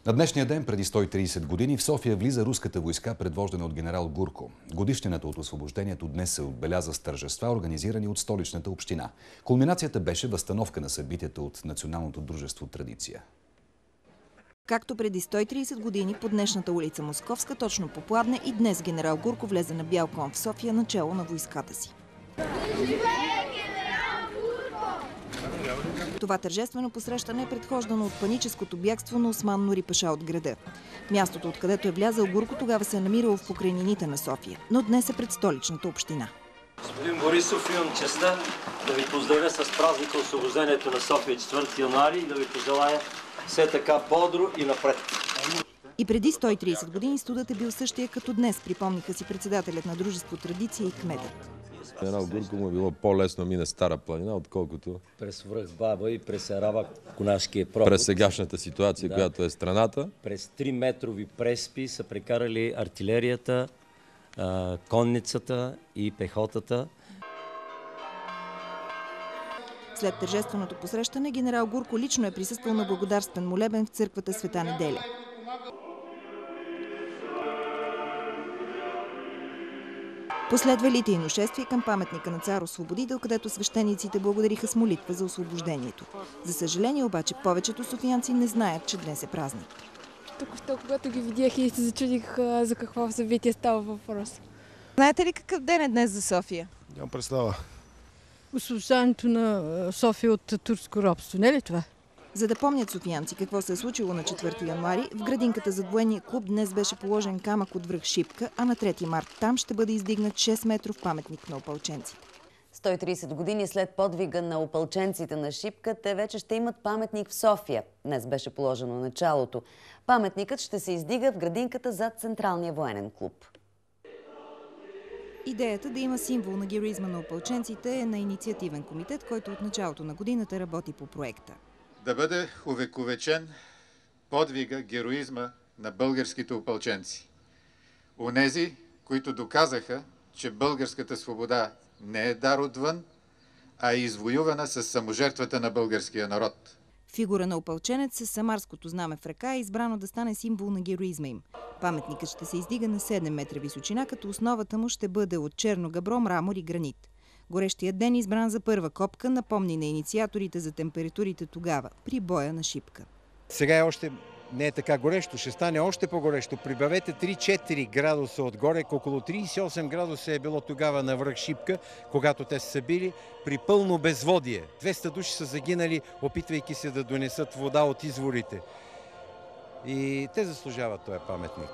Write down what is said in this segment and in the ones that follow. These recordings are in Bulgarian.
На днешния ден, преди 130 години, в София влиза руската войска, предвождана от генерал Гурко. Годишнината от освобождението днес се отбеляза с тържества, организирани от столичната община. Кулминацията беше възстановка на събитията от Националното дружество Традиция. Както преди 130 години по днешната улица Московска, точно попладне и днес генерал Гурко влезе на бял кон в София начело на войската си. Това тържествено посрещане е предхождано от паническото бягство на Осман Нури Паша от града. Мястото, откъдето е влязъл Гурко, тогава се е намирало в покрайнините на София, но днес е пред столичната община. Господин Борисов, имам честа да ви поздравя с празника освобождението на София 4 януари и да ви пожелая все така бодро и напред. И преди 130 години студът е бил същия като днес, припомниха си председателят на дружество Традиция и кметът. Генерал Гурко му е било по-лесно мине Стара планина, отколкото през Връхбаба и през Арава-Конашкия проход. През сегашната ситуация, която е страната. През 3-метрови преспи са прекарали артилерията, конницата и пехотата. След тържественото посрещане, генерал Гурко лично е присъствал на благодарствен молебен в църквата Света Неделя. Последвалите и нашествия към паметника на цар Освободител, където свещениците благодариха с молитва за освобождението. За съжаление обаче, повечето софиянци не знаят, че днес е празник. Току-що, когато ги видях и се зачудих за какво събитие става въпрос. Знаете ли какъв ден е днес за София? Нямам представа. Освобождането на София от турско робство, не ли това? За да помнят софиянци какво се е случило на 4 януари, в градинката зад военния клуб днес беше положен камък от връх Шипка, а на 3 март там ще бъде издигнат 6-метров паметник на опълченците. 130 години след подвига на опълченците на Шипка, те вече ще имат паметник в София. Днес беше положено началото. Паметникът ще се издига в градинката зад Централния военен клуб. Идеята да има символ на героизма на опълченците е на инициативен комитет, който от началото на годината работи по проекта. Да бъде увековечен подвига, героизма на българските опълченци. Онези, които доказаха, че българската свобода не е дар отвън, а е извоювана с саможертвата на българския народ. Фигура на опълченец с самарското знаме в ръка е избрано да стане символ на героизма им. Паметникът ще се издига на 7 метра височина, като основата му ще бъде от черно габро, мрамор и гранит. Горещият ден, избран за първа копка, напомни на инициаторите за температурите тогава, при боя на Шипка. Сега още не е така горещо, ще стане още по-горещо. Прибавете 3-4 градуса отгоре, около 38 градуса е било тогава на връх Шипка, когато те са били при пълно безводие. 200 души са загинали, опитвайки се да донесат вода от изворите. И те заслужават този паметник.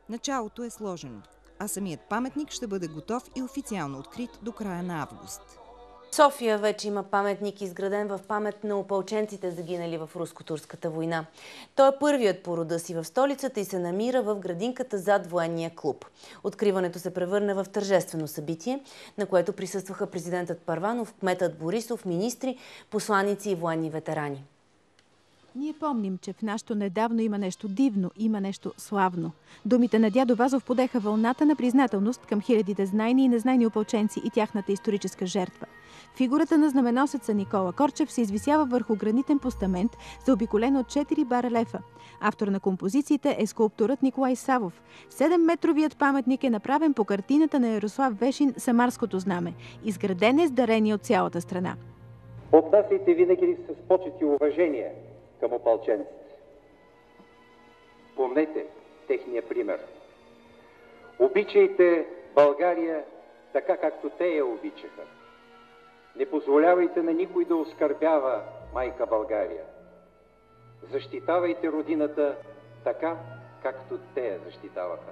Началото е сложено, а самият паметник ще бъде готов и официално открит до края на август. София вече има паметник, изграден в памет на опълченците, загинали в Руско-турската война. Той е първият по рода си в столицата и се намира в градинката зад военния клуб. Откриването се превърна в тържествено събитие, на което присъстваха президентът Първанов, кметът Борисов, министри, посланици и военни ветерани. Ние помним, че в нашето недавно има нещо дивно, има нещо славно. Думите на дядо Вазов подеха вълната на признателност към хилядите знайни и незнайни опълченци и тяхната историческа жертва. Фигурата на знаменосеца Никола Корчев се извисява върху гранитен постамент, заобиколен от 4 барелефа. Автор на композициите е скулпторът Николай Савов. 7-метровият паметник е направен по картината на Ярослав Вешин «Самарското знаме». Изграден е с дарение от цялата страна. Отнасяйте винаги с почет и уважение към опълченците. Помнете техния пример. Обичайте България така, както те я обичаха. Не позволявайте на никой да оскърбява майка България. Защитавайте родината така, както те я защитаваха.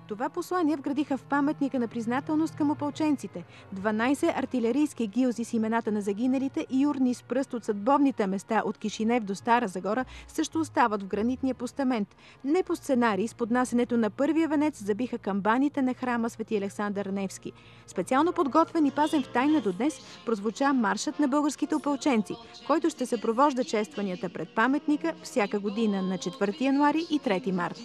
Това послание вградиха в паметника на признателност към опълченците. 12 артилерийски гилзи с имената на загиналите и урни с пръст от съдбовните места от Кишинев до Стара Загора също остават в гранитния постамент. Не по сценарий, с поднасенето на първия венец забиха камбаните на храма Свети Александър Невски. Специално подготвен и пазен в тайна до днес прозвуча маршът на българските опълченци, който ще съпровожда честванията пред паметника всяка година на 4 януари и 3 март.